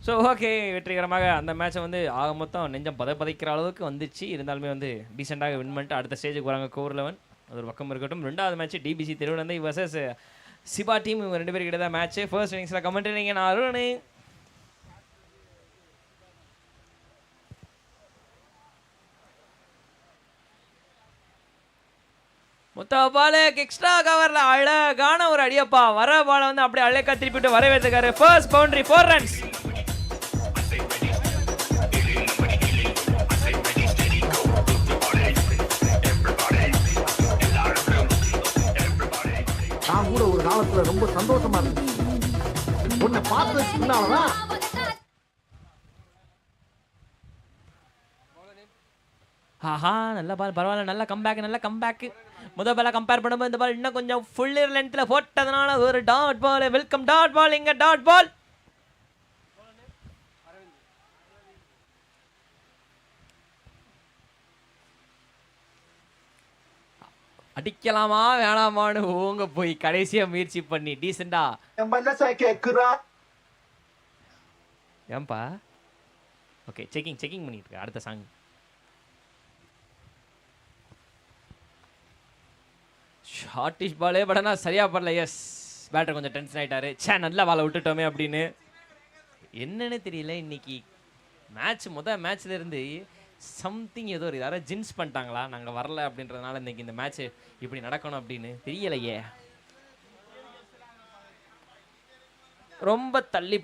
So okay, வெற்றிகரமாக அந்த மேட்சை வந்து ஆக மொத்தம் நெஞ்சம் பதைக்கிற அளவுக்கு வந்துச்சு. இருந்தாலுமே வந்து டீசெண்டாக வின் பண்ணிட்டு அடுத்த ஸ்டேஜுக்கு வராங்க கோர் 11. அது ஒரு பக்கம் இருக்கட்டும். ரெண்டாவது மேட்ச் டிபிசி திருவிழந்தை வர்சஸ் சிபா டீம். இவங்க 2 பேருக்கு தான் மேட்ச். ஃபர்ஸ்ட் இன்னிங்ஸில் கமெண்ட் நீங்கள் நான் அருண். மொத்த பால் எக்ஸ்ட்ரா கவர்ல அழகான ஒரு அடியப்பா. வர பால் வந்து அப்படியே அழகா திருப்பிட்டு வரவேற்றுக்காரு. First boundary 4 runs. நான் கூட ஒரு காலத்துல ரொம்ப சந்தோஷமா இருந்தேன். உன்னை பார்த்ததுக்கு முன்னாலதான். ஆஹா, நல்ல பால், பரவாயில்ல, நல்ல கம்பேக். முதல் பால கம்பேர் பண்ணும்போது இந்த பால் இன்னும் கொஞ்சம் ஃபுல் லென்த்ல போட்டதுனால ஒரு dot ball. Welcome dot ball. இங்க டாட் பால். அடிக்கலாமா வேணாமான்னு ஓங்க போய் கடைசியா முயற்சி பண்ணி டீசெண்டா ஏன்பா. ஓகே, செக்கிங் பண்ணிட்டு இருக்க. அடுத்த சாங் ஷார்ட்டிஷ் பாலே படனா சரியா படல. எஸ், பேட்டர் கொஞ்சம் டென்ஷன் ஆயிட்டாரு. நல்லா பாலை விட்டுட்டோமே அப்படின்னு. என்னன்னு தெரியல, இன்னைக்கு முதல் மேட்ச்ல இருந்து சம்திங் ஏதோ ஒரு யாராவது ஜின்ஸ் பண்ணிட்டாங்களா, நாங்கள் வரல அப்படின்றதுனால இன்னைக்கு இந்த மேட்ச் இப்படி நடக்கணும் அப்படின்னு தெரியலையே. ரொம்ப தள்ளி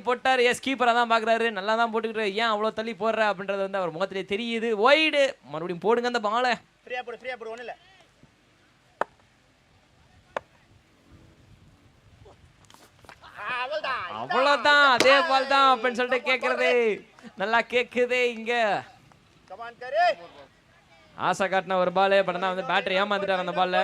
போட்டார். எஸ், கீப்பரை தான் பார்க்குறாரு. நல்லா தான் போட்டுக்கிட்டு ஏன் அவ்வளோ தள்ளி போடுற அப்படின்றது வந்து அவர் முகத்திலே தெரியுது. ஒய்டு, மறுபடியும் போடுங்க அந்த பாலை. ஃப்ரீயா போடு ஒன்றும் இல்லை. அவ்வளவுதான், அதே பால் தான் அப்படின்னு சொல்லிட்டு கேட்கறது நல்லா கேட்குதே. இங்க ஆசை காட்டின ஒரு பால் படம் வந்து பேட்டரி ஏமாந்துட்டார் அந்த பால்ல.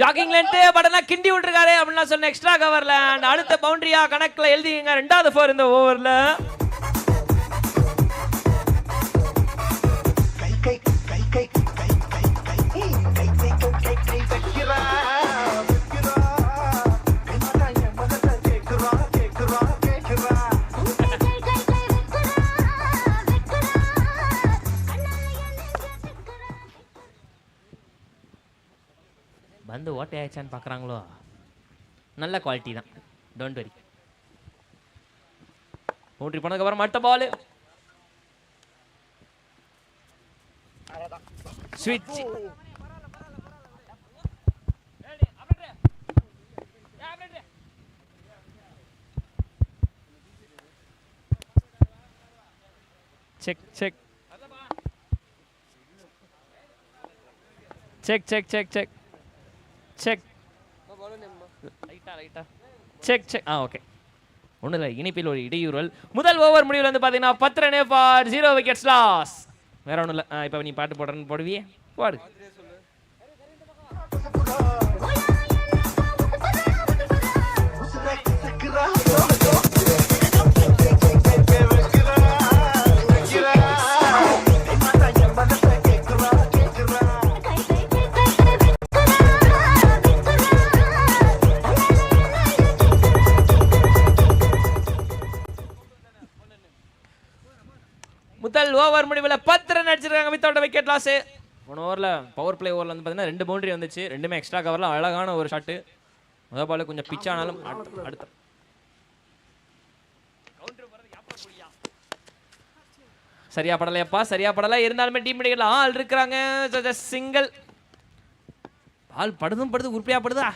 ஜாகிங் லென்த் படனா கிண்டி விட்டுருக்காரு அப்படின்னு சொன்ன எக்ஸ்ட்ரா கவர்ல. அண்ட் அடுத்த பவுண்டரியா கணக்குல எழுதிங்க. 2வது 4 இந்த ஓவர்ல. வந்து ஓட்டை ஆயிடுச்சான்னு பார்க்குறாங்களோ. நல்ல குவாலிட்டி தான், டோன்ட் வரி. பவுண்டரி போனதுக்கு அப்புறம் அடுத்த பால் ஸ்விட்ச். செக். ஓகே, ஒன்றும் இல்லை, இனிப்பில் ஒரு இடையூறல். முதல் ஓவர் முடிவில் வந்து பார்த்தீங்கன்னா 10 ரன் ஃபார் 0 விக்கெட்ஸ் லாஸ். வேற ஒன்றும் இல்லை. இப்போ நீ பாட்டு போடுறன்னு போடுவியே, பாடு. முதல் ஓவர் முடிவில் 10 ரன் அடிச்சிருக்காங்க வித்தவுட் விக்கெட் லாஸ். போன ஓவரில் பவர் பிளே ஓவரில் வந்து பார்த்தீங்கன்னா 2 பவுண்டரி வந்துச்சு. 2மே எக்ஸ்ட்ரா கவரில் அழகான ஒரு ஷாட்டு. முதல் பால் கொஞ்சம் பிச் ஆனாலும் அடுத்த சரியா படலை. இருந்தாலுமே டீம் இடையில ஆள் இருக்கிறாங்க. சிங்கிள் பால் படுது உருப்படியா படுதா,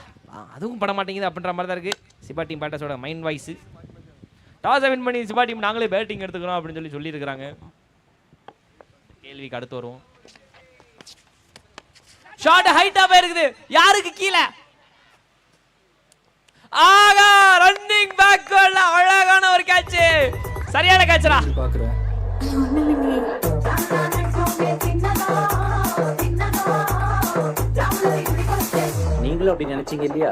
அதுவும் பட மாட்டேங்குது அப்படின்ற மாதிரி தான் இருக்கு. சிபா டீம் பேட்டர்ஸோட மைண்ட் வாய்ஸ். டாஸ் வின் பண்ணி சிபா டீம் நாங்களே பேட்டிங் எடுத்துக்கிறோம் அப்படின்னு சொல்லியிருக்கிறாங்க. கேள்விக்கு அடுத்து வருவோம். ஷாட் ஹைட்டா போயிருக்குது. யாருக்கு கீழே? ஆகா, ரன்னிங் பேக்வர்ட்ல அழகான ஒரு கேட்ச். சரியான கேட்ச்ரா. நீங்களும் அப்படி நினைச்சீங்க இல்லையா?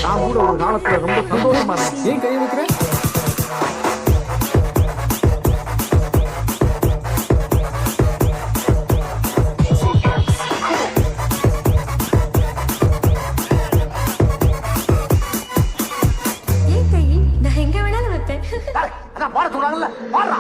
நான் கூட ஒரு காலத்துல ரொம்ப சந்தோஷமா இருந்துச்சு. ஏன் கை வைக்கிற? ஏன் கை நான் எங்க வேணாலும் வைப்பேன். டேய், அதான் பாட சொல்றாங்கல்ல, பாடுறா.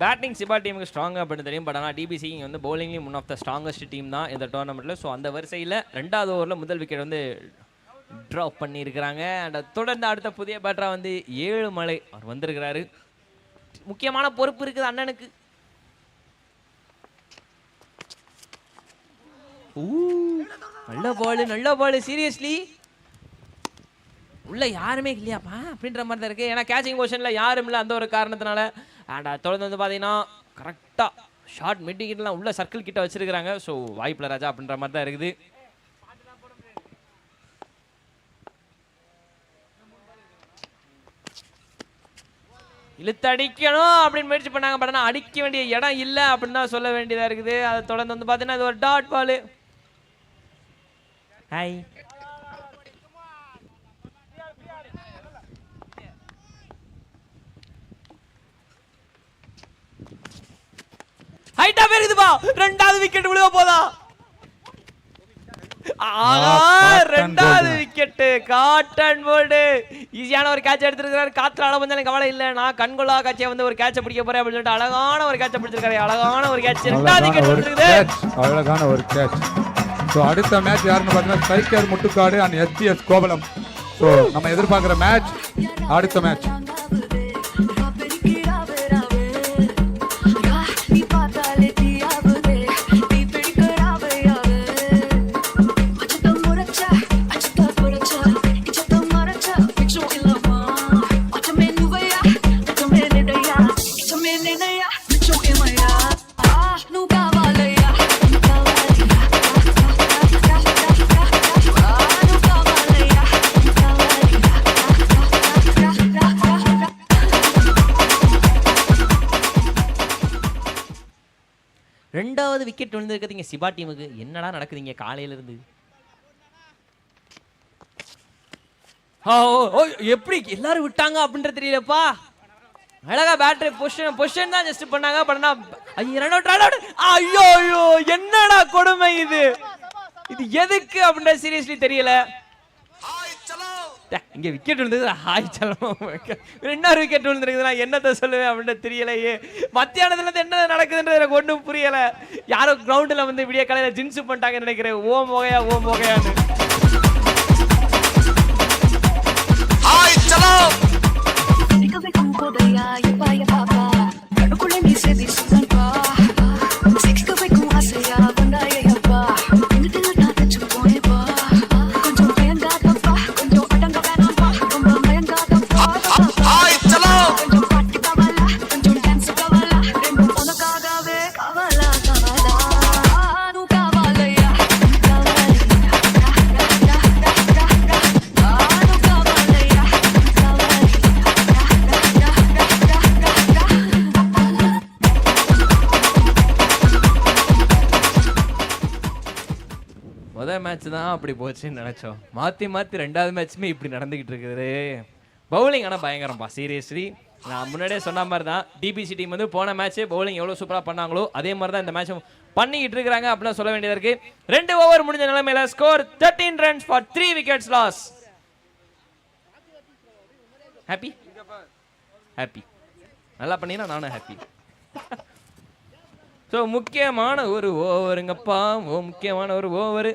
பேட்டிங் சிபா டீமுக்கு ஸ்ட்ராங்காக அப்படின்னு தெரியும். பட் ஆனால் டிபிசி இங்கே வந்து பவுலிங்லேயும் one of the strongest team தான் இந்த டோர்னமெண்ட்டில். ஸோ அந்த வரிசையில் 2வது ஓவரில் முதல் விக்கெட் வந்து ட்ராப் பண்ணியிருக்கிறாங்க. அண்ட் தொடர்ந்து அடுத்த புதிய பேட்டராக வந்து ஏழுமலை அவர் வந்திருக்கிறாரு. முக்கியமான பொறுப்பு இருக்குது அண்ணனுக்கு. நல்ல பால் சீரியஸ்லி உள்ள யாருமே இல்லையாப்பா அப்படின்ற மாதிரி தான் இருக்குது. ஏன்னா கேச்சிங் பொசிஷனில் யாரும் இல்லை அந்த ஒரு காரணத்தினால. அண்ட் தொடர்ந்து வந்து பார்த்தீங்கன்னா கரெக்டாக ஷார்ட் மிட் விக்கெட்லாம் உள்ள சர்க்கிள் கிட்ட வச்சிருக்கிறாங்க. ஸோ வாய்ப்பில் ராஜா அப்படின்ற மாதிரி தான் இருக்குது. இழுத்து அடிக்கணும் அப்படின்னு முயற்சி பண்ணாங்க. பட் ஆனால் அடிக்க வேண்டிய இடம் இல்லை அப்படின்னு தான் சொல்ல வேண்டியதாக இருக்குது. அதை தொடர்ந்து வந்து பார்த்தீங்கன்னா இது ஒரு டாட் பால். ஹாய் ஹைட்டா பெருகுதுப்பா. 2வது விக்கெட் விழுவ போதா? ரெண்டாவது விக்கெட் காட்டன் போல்டு ஈஸியான ஒரு கேட்ச் எடுத்திருக்கிறாரு. காத்துல அளவு கொஞ்சம் கவலை இல்லை. நான் கண்கொள்ளா காட்சியை வந்து ஒரு கேட்சை பிடிக்க போறேன் அப்படின்னு சொல்லிட்டு அழகான ஒரு கேட்சை பிடிச்சிருக்காரு. அழகான ஒரு கேட்ச். 2வது விக்கெட் எடுத்துருக்குது. அழகான ஒரு கேட்ச். ஸோ அடுத்த மேட்ச் யாருன்னு பார்த்தீங்கன்னா striker Muttukadu and SDS Kovalam. So நம்ம எதிர்பார்க்குற மேட்ச் அடுத்த மேட்ச். ரெண்டாவது விக்கெட் விழுந்திருக்கிறதுங்க சிபா டீமுக்கு. என்னடா நடக்குதுங்க காலையில இருந்து? எப்படி எல்லாரும் விட்டாங்க அப்படின்றது தெரியலப்பா. அழகா பேட்டரி பொசிஷன் தான் ஜஸ்ட் பண்ணாங்க. பண்ணா ஐயோ ஐயோ என்னடா கொடுமை இது. இது எதுக்கு அப்படின்ற சீரியஸ்லி தெரியல. இங்க விக்கெட் விழுந்தது. ஹாய் சலம். 2வது விக்கெட் விழுந்துருக்குதுன்னா என்னத்தை சொல்லுவேன் அப்படின்னு தெரியலையே. மத்தியானத்துல இருந்து என்ன நடக்குதுன்றது எனக்கு ஒன்றும் புரியல. யாரோ கிரவுண்டில் வந்து விடிய காலையில ஜின்ஸு பண்ணிட்டாங்கன்னு நினைக்கிறேன். ஓம் ஓகையான்னு. மேட்ச் தான் அப்படி போச்சுன்னு நினைச்சோம். மாற்றி 2வது மேட்சுமே இப்படி நடந்துகிட்டு இருக்குது. பவுலிங் ஆனால் பயங்கரம்பா சீரியஸ்லி. நான் முன்னாடியே சொன்ன மாதிரி தான் டிபிசி டீம் வந்து போன மேட்ச் பவுலிங் எவ்வளோ சூப்பராக பண்ணாங்களோ அதே மாதிரி தான் இந்த மேட்சும் பண்ணிக்கிட்டு இருக்கிறாங்க அப்படின்னு சொல்ல வேண்டியதாக இருக்கு. 2 ஓவர் முடிஞ்ச நிலைமையில score 13 runs for 3 wickets loss. Happy நல்லா பண்ணினா நானும் ஹாப்பி. ஸோ முக்கியமான ஒரு ஓவருங்கப்பா. முக்கியமான ஒரு ஓவரு.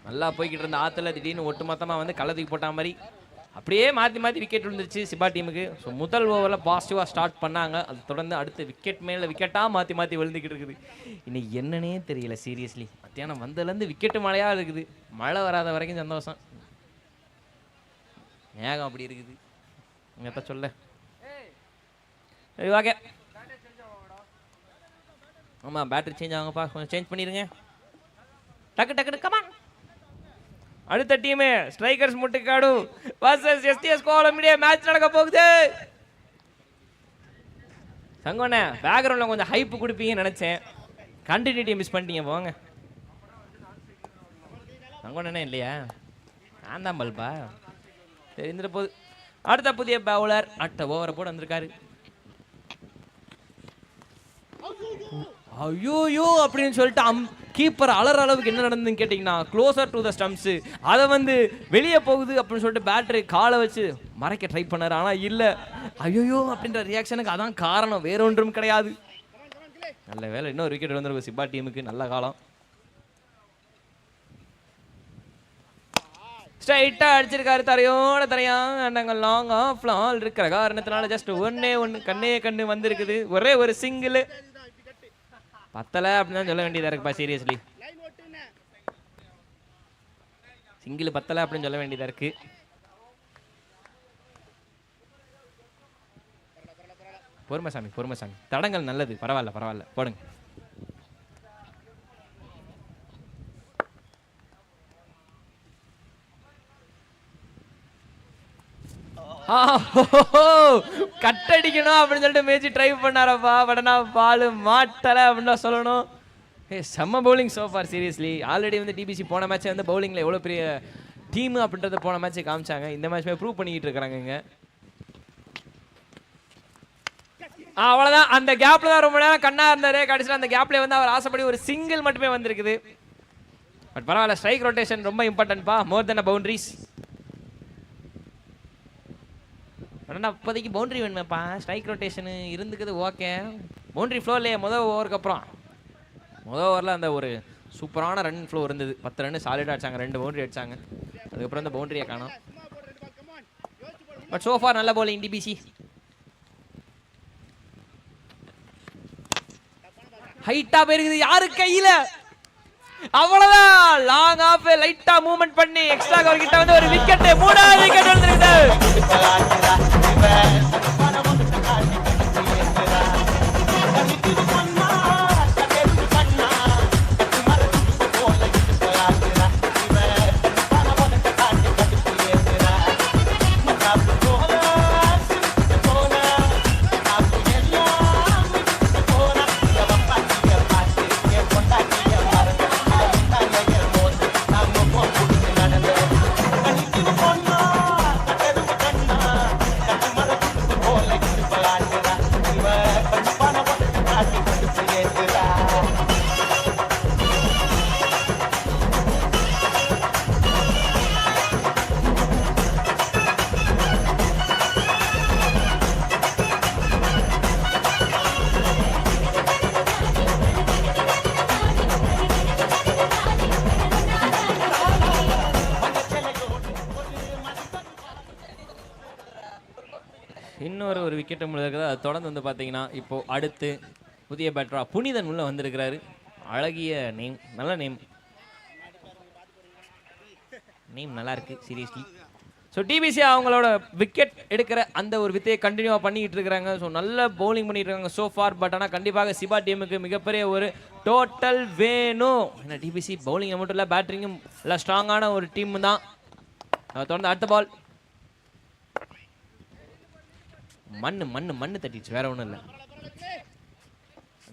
நல்லா போய்கிட்டு இருந்த ஆற்றுல திடீர்னு ஒட்டுமொத்தமாக வந்து கள்ளத்துக்கு போட்ட மாதிரி அப்படியே மாற்றி விக்கெட் விழுந்துருச்சு சிபா டீமுக்கு. ஸோ முதல் ஓவரில் பாசிட்டிவாக ஸ்டார்ட் பண்ணாங்க. அது தொடர்ந்து அடுத்த விக்கெட் மேலே விக்கெட்டாக மாற்றி விழுந்துக்கிட்டு இருக்குது. இன்னைக்கு என்னன்னே தெரியல சீரியஸ்லி. மத்தியானம் வந்ததுலேருந்து விக்கெட்டு மழையாக இருக்குது. மழை வராத வரைக்கும் சந்தோஷம். ஏகம் அப்படி இருக்குது எங்கத்த சொல்ல. ஓகே ஆமாம் பேட்டரி சேஞ்ச் ஆகுங்கப்பா. கொஞ்சம் சேஞ்ச் பண்ணிடுங்க டக்கு கமான். அடுத்த team strikers Muttukadu versus SDS Kovalam. Match நடக்க போகுது. சங்கோண்ணே பேக்ரவுண்டில் கொஞ்சம் ஹைப்பு கொடுப்பீங்கன்னு நினச்சேன், கண்டினியூட்டியை மிஸ் பண்ணிட்டீங்க. போங்க சங்கோண்ணே இல்லையா, நான் தான் பல்பா தெரிஞ்சிட போகுது. அடுத்த புதிய பவுலர் அடுத்த ஓவரை போட வந்திருக்காரு. ஐயோயோ அப்படின்னு சொல்லிட்டு கீப்பர் அலற அளவுக்கு என்ன நடந்ததுன்னு கேட்டிங்கன்னா, க்ளோசர் டு த ஸ்டம்ப்ஸு, அதை வந்து வெளியே போகுது அப்படின்னு சொல்லிட்டு பேட்டரி காலை வச்சு மறைக்க ட்ரை பண்ணார். ஆனால் இல்லை, ஐயோயோ அப்படின்ற ரியாக்ஷனுக்கு அதான் காரணம், வேற ஒன்றும் கிடையாது. நல்ல வேலை இன்னொரு விக்கெட் வந்துருக்கு சிப்பா டீமுக்கு, நல்ல காலம். ஸ்ட்ரைட்டாக அடிச்சிருக்காரு, தரையோட தரையாக நாங்கள் லாங் ஆஃப் லால் இருக்கிற காரணத்தினால ஜஸ்ட் ஒன்று கண்ணே வந்திருக்குது. ஒரே ஒரு சிங்கிள் பத்தலை அப்படின்னு தான் சொல்ல வேண்டியதாக இருக்குப்பா. சீரியஸ்லி சிங்கிள் பத்தலை அப்படின்னு சொல்ல வேண்டியதாக இருக்கு. பொறுமைசாமி தடங்கள் நல்லது, பரவாயில்ல போடுங்க. கட்டடிக்கணும் அப்படின்னு சொல்லிட்டு மேட்ச் ட்ரை பண்ணாரப்பா. படனா பால் மாட்டலை அப்படின்னு தான் சொல்லணும். செம்ம பவுலிங் சோஃபார் சீரியஸ்லி. ஆல்ரெடி வந்து டிபிசி போன மேட்ச் வந்து பவுலிங்கில் எவ்வளோ பெரிய டீம் அப்படின்றத போன மேட்ச்சை காமிச்சாங்க. இந்த மேட்ச்மே ப்ரூவ் பண்ணிக்கிட்டு இருக்கிறாங்க இங்கே. அவ்வளோதான், அந்த கேப்பில் தான் ரொம்ப நேரம் கண்ணா இருந்தார். கடைசியில் அந்த கேப்லேயே வந்து அவர் ஆசைப்படி ஒரு சிங்கிள் மட்டுமே வந்திருக்குது. பட் பரவாயில்ல, ஸ்ட்ரைக் ரொட்டேஷன் ரொம்ப இம்பார்ட்டன்ட்பா, மோர் தென் அ பவுண்டரிஸ். ஆனால் அப்போதைக்கு பவுண்டரி வேணுமேப்பா, ஸ்ட்ரைக் ரொட்டேஷனு இருந்துக்குது ஓகே. பவுண்டரி ஃப்ளோ இல்லையே முதல் ஓவருக்கு அப்புறம். முதல் ஓவரில் அந்த ஒரு சூப்பரான ரன் ஃப்ளோ இருந்தது, 10 ரன் சாலிடாக அடிச்சாங்க, 2 பவுண்டரி அடிச்சாங்க. அதுக்கப்புறம் அந்த பவுண்டரியை காணோம். பட் சோஃபார் நல்ல பவுலிங் டிபிசி. ஹைட்டா போயிருக்குது யாரு கையில, அவ்வளவுதான். லாங் ஆஃப் லைட்டா மூவ்மெண்ட் பண்ணி எக்ஸ்ட்ரா கவர் கிட்ட வந்து ஒரு விக்கெட், 3வது விக்கெட் வந்துருக்குது. இன்னொரு விக்கெட் இருக்குது. அது தொடர்ந்து வந்து பார்த்தீங்கன்னா இப்போது அடுத்து புதிய பேட்டரா புனிதன் உள்ள வந்திருக்கிறாரு. அழகிய நேம், நல்ல நேம் நல்லா இருக்கு சீரியஸ்லி. ஸோ டிபிசி அவங்களோட விக்கெட் எடுக்கிற அந்த ஒரு வித்தையை கண்டினியூவாக பண்ணிக்கிட்டு இருக்கிறாங்க. ஸோ நல்ல பவுலிங் பண்ணிட்டு இருக்காங்க சோ ஃபார். பட் ஆனால் கண்டிப்பாக சிபா டீமுக்கு மிகப்பெரிய ஒரு டோட்டல் வேணும். ஏன்னா டிபிசி பவுலிங் மட்டும் இல்லை, பேட்டரிங்கும் எல்லாம் ஸ்ட்ராங்கான ஒரு டீம் தான். தொடர்ந்து அடுத்த பால் மண்ணு தட்டிச்சு, வேற ஒன்றும் இல்லை.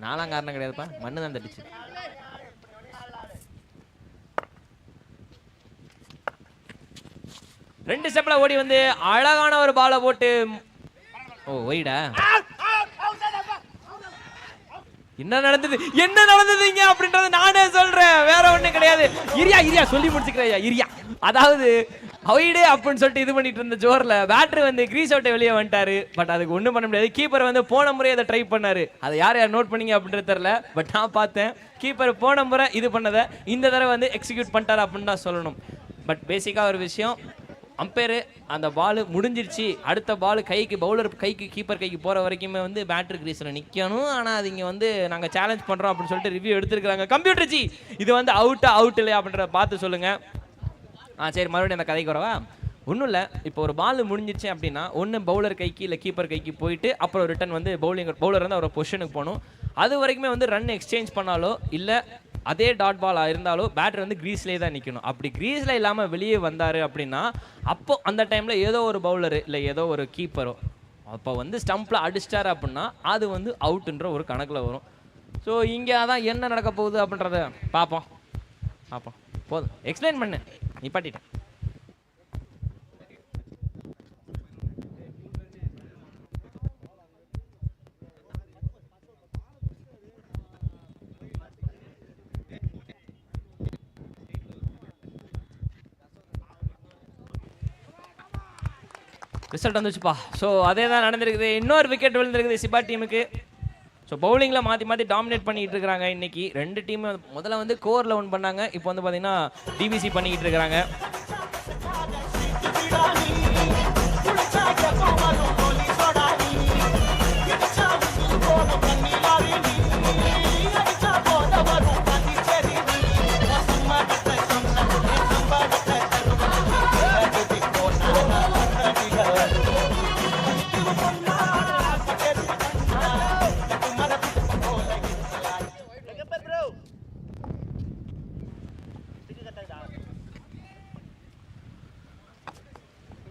நாலாம் காரணம் கிடையாதுப்பா, மண்ணு தான் தட்டிச்சு. ரெண்டு ஸ்டெப்ல ஓடி வந்து அழகான ஒரு பாலை போட்டு, ஓ ஒய்டா, என்ன நடந்ததுங்க அப்படின்றது நானே சொல்றேன், வேற ஒண்ணும் கிடையாது. இரியா சொல்லி முடிச்சுக்கிறேன். இரியா அதாவது அவைடே அப்படின்னு சொல்லிட்டு இது பண்ணிட்டு இருந்த ஜோர்ல பேட்டர் வந்து கிரீஸ் அவுட்டை வெளியே வந்துட்டாரு. பட் அதுக்கு ஒன்றும் பண்ண முடியாது. கீப்பர் வந்து போன முறை அதை ட்ரை பண்ணாரு. அதை யார் நோட் பண்ணீங்க அப்படின்றது தெரியல. பட் நான் பார்த்தேன், கீப்பர் போன முறை இது பண்ணதை இந்த தடவை வந்து எக்ஸிக்யூட் பண்ணிட்டாரு அப்படின்னு தான் சொல்லணும். பட் பேசிக்காக ஒரு விஷயம், அம்பையரு அந்த பால் முடிஞ்சிருச்சு, அடுத்த பால் கைக்கு, பவுலர் கைக்கு, கீப்பர் கைக்கு போகிற வரைக்குமே வந்து பேட்டர் கிரீஸில் நிற்கணும். ஆனால் அது இங்கே வந்து நாங்கள் சேலஞ்ச் பண்ணுறோம் அப்படின்னு சொல்லிட்டு ரிவ்யூ எடுத்துருக்காங்க. கம்ப்யூட்டர் ஜி இது வந்து அவுட் இல்லையா அப்படின்றத பார்த்து சொல்லுங்கள். சரி, மறுபடியும் அந்த கதைக்கு வரவா? ஒன்றும் இல்லை. இப்போ ஒரு பால் முடிஞ்சிச்சு அப்படின்னா ஒன்று பவுலர் கைக்கு இல்லை கீப்பர் கைக்கு போயிட்டு அப்புறம் ரிட்டன் வந்து பவுலர் வந்து அவர் பொசிஷனுக்கு போகணும். அது வரைக்குமே வந்து ரன் எக்ஸ்சேஞ்ச் பண்ணாலோ இல்லை அதே டாட் பால் இருந்தாலோ பேட்டர் வந்து கிரீஸ்லேயே தான் நிற்கணும். அப்படி கிரீஸில் இல்லாமல் வெளியே வந்தார் அப்படின்னா அப்போ அந்த டைமில் ஏதோ ஒரு பவுலரு இல்லை ஏதோ ஒரு கீப்பரோ அப்போ வந்து ஸ்டம்பில் அடிச்சிட்டாரு அப்படின்னா அது வந்து அவுட்டுன்ற ஒரு கணக்கில் வரும். ஸோ இங்கே அதான் என்ன நடக்க போகுது அப்படின்றத பார்ப்போம். போதும் எக்ஸ்பிளைன் பண்ணு, நிப்பாட்டிட்டேன். ரிசல்ட் வந்துச்சுப்பா. ஸோ அதே தான் நடந்திருக்குது. இன்னொரு விக்கெட் விழுந்திருக்குது சிபா டீமுக்கு. ஸோ பவுலிங்கில் மாற்றி டாமினேட் பண்ணிக்கிட்டு இருக்கிறாங்க இன்னைக்கு. 2 டீம் முதல்ல வந்து கோரில் ஒன் பண்ணாங்க, இப்போ வந்து பார்த்தீங்கன்னா டிபிசி பண்ணிக்கிட்டு இருக்கிறாங்க.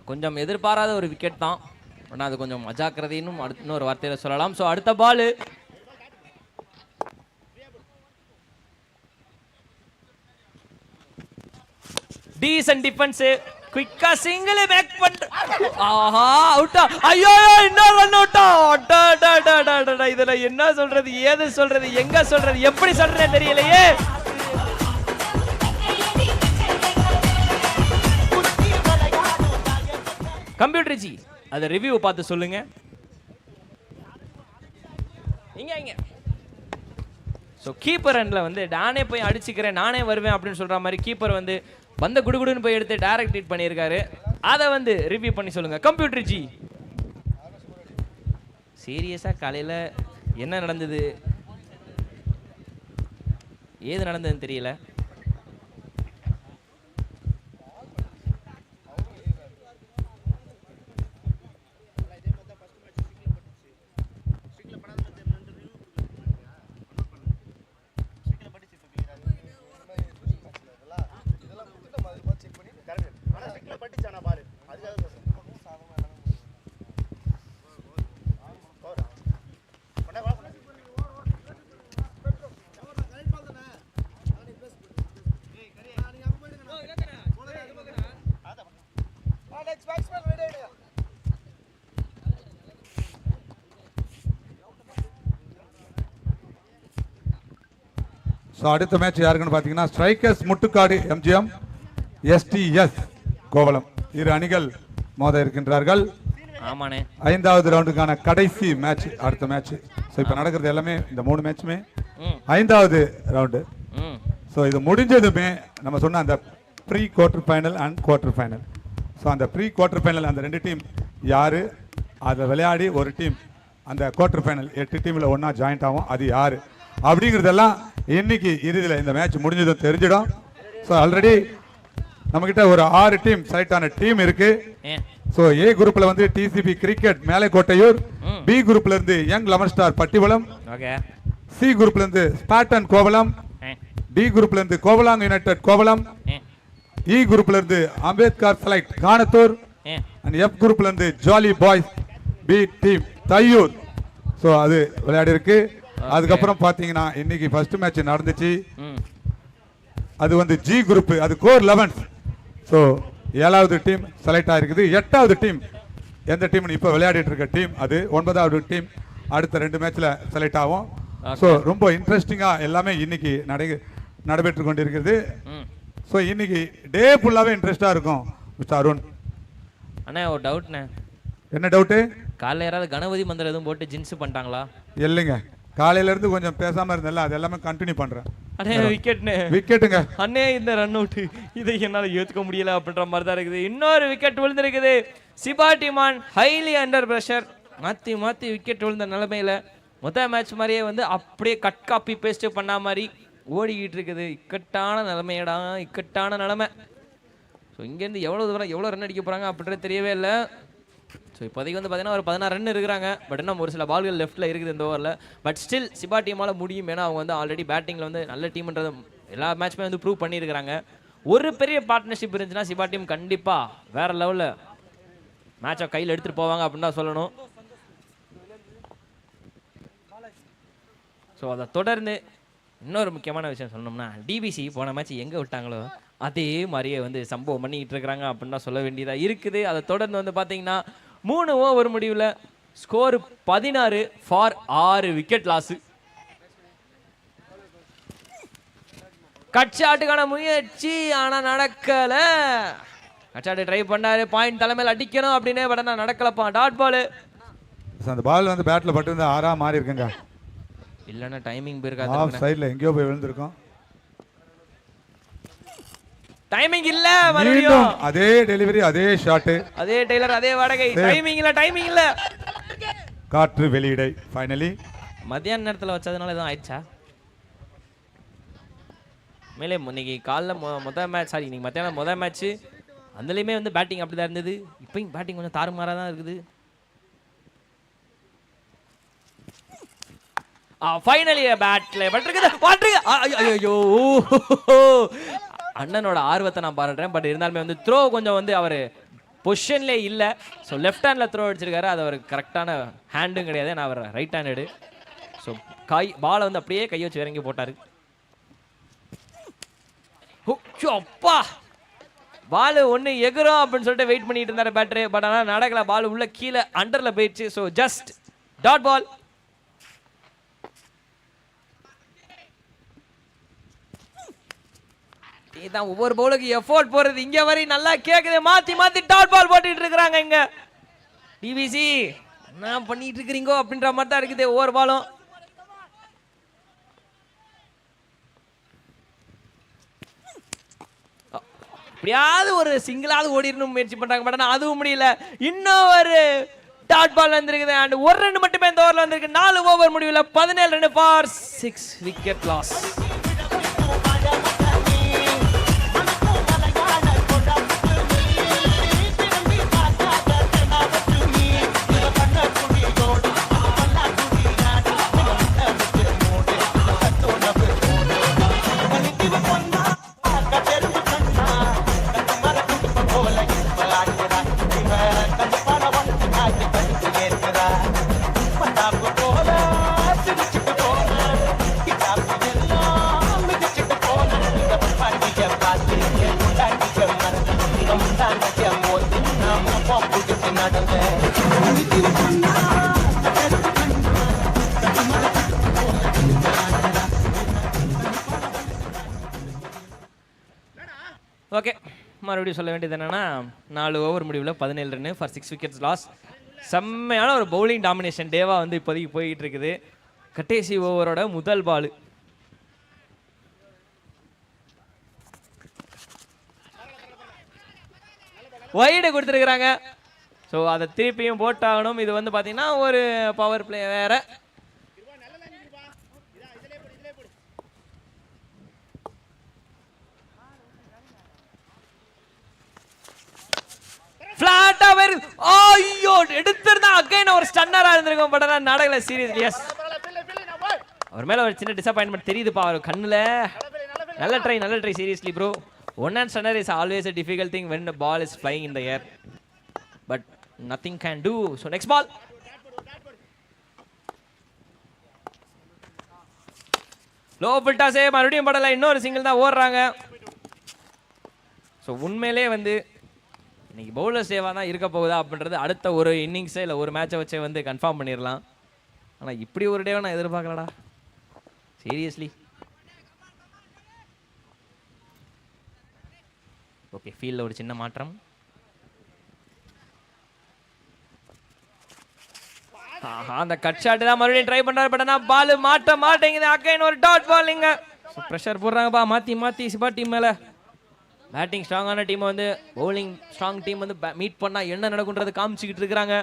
கொஞ்சம் எதிர்பாராத ஒரு விக்கெட் தான், ஆனால் அது கொஞ்சம் அஜாக்கிரதைன்னு இன்னொரு வார்த்தையில் சொல்லலாம். ஸோ அடுத்த பால் டீசன்ட் டிஃபென்ஸ், குயிக்கா சிங்கிள் பேக் பண்ண, ஆஹா அவுட்டா, ஐயோ இன்னொரு ரன் அவுட்டா. இதுல என்ன சொல்றது, ஏது சொல்றது, எங்க சொல்றது, எப்படி சொல்றேன்னு தெரியலையே. கம்ப்யூட்டர் ஜி அதை ரிவ்யூ பார்த்து சொல்லுங்க. இங்க ஸோ கீப்பர் ரன்ல வந்து நானே போய் அடிச்சுக்கிறேன், நானே வருவேன் அப்படின்னு சொல்ற மாதிரி கீப்பர் வந்து வந்த குடுகுடுன்னு போய் எடுத்து டைரக்ட் ஹிட் பண்ணியிருக்காரு. அதை வந்து ரிவ்யூ பண்ணி சொல்லுங்க கம்ப்யூட்டர் ஜி. சீரியஸா காலையில் என்ன நடந்தது, ஏது நடந்ததுன்னு தெரியல. ஸோ அடுத்த மேட்ச் யாருக்குன்னு பார்த்தீங்கன்னா strikers Muttukadu MGM, SDS Kovalam, இரு அணிகள் மோத இருக்கின்றார்கள். ஆமாண்ணே, 5வது ரவுண்டுக்கான கடைசி மேட்ச் அடுத்த மேட்ச். ஸோ இப்போ நடக்கிறது எல்லாமே இந்த 3 மேட்சுமே 5வது ரவுண்டு. ஸோ இது முடிஞ்சதுமே நம்ம சொன்ன அந்த pre quarter final and quarter final. So அந்த ப்ரீ குவார்டர் ஃபைனல் அந்த 2 டீம் யார் அதை விளையாடி ஒரு டீம் அந்த குவார்டர் ஃபைனல் 8 டீமில் ஒன்றா ஜாயிண்ட் ஆகும், அது யார் அப்படிங்கிறதெல்லாம் இன்னைக்கு இறுதியில் இந்த மேட்ச் முடிஞ்சதும் தெரிஞ்சிடும். ஸோ ஆல்ரெடி நம்மக்கிட்ட ஒரு 6 டீம் செலக்ட் ஆன டீம் இருக்கு. ஸோ ஏ குரூப்ல வந்து டிசிபி கிரிக்கெட் மேலைக்கோட்டையூர், பி குரூப்ல இருந்து யங் லெமன் ஸ்டார் பட்டிவளம், சி குரூப்ல இருந்து ஸ்பாட்டன் கோவளம், டி குரூப்ல இருந்து கோவலாங் யுனைடெட் கோவளம், இ குரூப்ல இருந்து Ambedkar select Kanathur, and F குரூப்ல இருந்து jolly boys B team Thaiyur. So அது விளையாடி இருக்கு. அதுக்கப்புறம் பாத்தீங்கன்னா இன்னைக்கு ஃபர்ஸ்ட் மேட்ச் நடந்துச்சு, அது வந்து ஜி குரூப், அது கோர் 11. ஸோ 7வது டீம் செலக்ட் ஆயிருக்குது. 8வது டீம் எந்த டீம் இப்போ விளையாடிட்டு இருக்க டீம், அது 9வது டீம் அடுத்த 2 மேட்ச்ல செலக்ட் ஆகும். ஸோ ரொம்ப இன்ட்ரெஸ்டிங்கா எல்லாமே இன்னைக்கு நடைபெற்று கொண்டிருக்கிறது. ஸோ இன்னைக்கு டே ஃபுல்லாவே இன்ட்ரெஸ்டா இருக்கும். மிஸ்டர் அருண் அண்ணா ஒரு டவுட்ண்ணே. என்ன டவுட்டு? காலையில் யாராவது கணபதி மந்திரம் எதுவும் போட்டு ஜின்ஸ் பண்ணிட்டாங்களா? இல்லைங்க, காலையில இருந்து கொஞ்சம் பேசாம இருந்தல, அது எல்லாமே கண்டினியூ பண்றேன். அண்ணே விக்கெட்டுங்க அண்ணே, இந்த ரன் அவுட் இதை என்னால் ஏற்றுக்க முடியல அப்படின்ற மாதிரி தான் இருக்குது. இன்னொரு விக்கெட் விழுந்திருக்குது. சிபா டிமான் ஹைலி அண்டர் பிரஷர், மாற்றி விக்கெட் விழுந்த நிலைமையில மொதல் மேட்ச் மாதிரியே வந்து அப்படியே கட் காப்பி பேஸ்ட் பண்ண மாதிரி ஓடிக்கிட்டு இருக்குது. இக்கட்டான நிலைமையடா, இக்கட்டான நிலைமை. ஸோ இங்கேருந்து எவ்வளோ தூரம் எவ்வளோ ரன் அடிக்க போகிறாங்க அப்படின்றது தெரியவே இல்லை. ஸோ இப்போதைக்கு வந்து பார்த்தீங்கன்னா ஒரு 16 ரன் இருக்கிறாங்க. பட் இன்னும் ஒரு சில பால்கள் லெஃப்ட்டில் இருக்குது இந்த ஓவரில். பட் ஸ்டில் சிபா டீமால் முடியும். ஏன்னா அவங்க வந்து ஆல்ரெடி பேட்டிங்கில் வந்து நல்ல டீம்ன்றது எல்லா மேட்ச்மே வந்து ப்ரூவ் பண்ணியிருக்கிறாங்க. ஒரு பெரிய பார்ட்னர்ஷிப் இருந்துச்சுன்னா சிபா டீம் கண்டிப்பாக வேறு லெவலில் மேட்சை கையில் எடுத்துகிட்டு போவாங்க அப்படின்னு தான் சொல்லணும். ஸோ அதை தொடர்ந்து இன்னொரு முக்கியமான விஷயம் சொன்னோம்னா டிபிசி போன மேட்ச் எங்கே விட்டாங்களோ அதே மாதிரியே வந்து சம்பவம் பண்ணிக்கிட்டு இருக்கிறாங்க அப்படின்னு தான் சொல்ல வேண்டியதாக இருக்குது. அதை தொடர்ந்து வந்து பார்த்தீங்கன்னா 3 ஓவர் முடிவில் ஸ்கோர் 16 ஃபார் 6 விக்கெட் லாஸு. கட்சாட்டுக்கான முயற்சி ஆனால் நடக்கலை. கட்சாட்டு ட்ரை பண்ணாரு, பாயிண்ட் தலைமையில் அடிக்கணும் அப்படின்னு, பட் ஆனால் நடக்கலப்பா. Dot ball. அந்த பால் வந்து பேட்டில் பட்டு வந்து 6 மாறி இருக்குங்க. இல்லைன்னா டைமிங் போயிருக்காது. ஆஃப் சைடில் எங்கேயோ போய் விழுந்திருக்கும். டைமிங் இல்ல, மறுபடியும் அதே டெலிவரி, அதே ஷாட், அதே டெய்லர், அதே வடகை. டைமிங் இல்ல, டைமிங் இல்ல. காற்று வெளியிடை. ஃபைனலி மத்தியான நேரத்தில் வச்சதுனால எதுவும் ஆயிடுச்சா? மேலே இன்னைக்கு காலைல முதல் மேட்ச், சாரி இன்னைக்கு மத்தியானம் முதல் மேட்ச், அதுலேயுமே வந்து பேட்டிங் அப்படி தான் இருந்தது. இப்போயும் பேட்டிங் கொஞ்சம் தாறுமாறாக தான் இருக்குது. ஃபைனலி பேட்ல பட்டிருக்கு. ஐயோ, அண்ணனோட ஆர்வத்தை நான் பாராட்டுறேன். பட் இருந்தாலுமே வந்து த்ரோ கொஞ்சம் வந்து அவர் பொசிஷன்லே இல்லை. ஸோ லெஃப்ட் ஹேண்டில் த்ரோ அடிச்சிருக்காரு. அது அவர் கரெக்டான ஹேண்டும் கிடையாது, நான் அவர் ரைட் ஹேண்டடு. ஸோ பாலை வந்து அப்படியே கையை வச்சு இறங்கி போட்டார். அப்பா, பால் ஒன்று எகுறோம் அப்படின்னு சொல்லிட்டு வெயிட் பண்ணிட்டு இருந்தார் பேட்டரு. பட் ஆனால் நடக்கல. பால் உள்ள கீழே அண்டரில் போயிடுச்சு. So just dot ball. இதான் ஒவ்வொரு பவுலுக்கு எஃபோர்ட் போறது. இங்க வரை நல்லா கேக்குது. மாத்தி மாத்தி டாட் பால் போட்டுட்டு இருக்காங்க இங்க டிபிசி. என்ன பண்ணிட்டு இருக்கீங்க அப்படின்ற மாதிரி தான் இருக்குது ஒவ்வொரு பாலும். எப்படியாவது ஒரு சிங்கிளாவது ஓடிடணும் முயற்சி பண்றாங்க. பட் அதுவும் முடியல. இன்னும் ஒரு டாட் பால் வந்திருக்குது. அண்ட் ஒரு ரன் மட்டுமே இந்த ஓவர்ல வந்திருக்கு. 4 ஓவர் முடிவில் 17 run for 6 wicket loss. Okay, மறுபடியும் சொல்ல வேண்டியது என்னன்னா 4 ஓவர் முடிவில் 17 ரன் ஃபார் 6 விக்கெட்ஸ் லாஸ். செம்மையான ஒரு பவுலிங் டாமினேஷன் டேவா வந்து இப்போதைக்கு போயிட்டு இருக்குது. கடைசி ஓவரோட முதல் பால். வைடு கொடுத்துருக்குறாங்க. ஸோ அதை திருப்பியும் போட்டாகணும். இது வந்து பார்த்தீங்கன்னா ஒரு பவர் பிளே வேற. ஃபிளாட்டா வருது. ஐயோ, எடுத்திருந்தா அகைன் ஒரு ஸ்டன்னரா இருந்திருக்கும். பட் ஆனால் நடக்கல. சீரியஸ்லி எஸ், அவர் மேல ஒரு சின்ன டிசப்பாயின்மெண்ட் தெரியுதுப்பா அவர் கண்ணுல. நல்ல try seriously bro. One hand stunner is always a difficult thing when the ball is flying in the air, but nothing can do. So next ball. Low புல்டாஸே மறுபடியும் படல. இன்னொரு சிங்கிள் தான் ஓடுறாங்க. ஸோ உண்மையிலே வந்து இன்னைக்கு பவுலர் சேவா தான் இருக்க போகுதா அப்படின்றது அடுத்த ஒரு இன்னிங்ஸை இல்லை ஒரு மேட்சை வச்சே வந்து கன்ஃபார்ம் பண்ணிடலாம். ஆனால் இப்படி ஒரு டேவை நான் எதிர்பார்க்கலடா சீரியஸ்லி. ஓகே, ஃபீல்டில் ஒரு சின்ன மாற்றம். அந்த கட் ஷாட் தான் மறுபடியும் ட்ரை பண்றாரு. பட் ஆனால் பால் மாட்ட மாட்டேங்குது. அகைன் ஒரு டாட் பால். இங்க ப்ரெஷர் போடுறாங்கப்பா மாற்றி சிபா டீம் மேலே. பேட்டிங் ஸ்ட்ராங்கான டீம் வந்து பவுலிங் ஸ்ட்ராங் டீம் வந்து மீட் பண்ணா என்ன நடக்கும்ன்றது காமிச்சுக்கிட்டு இருக்கிறாங்க.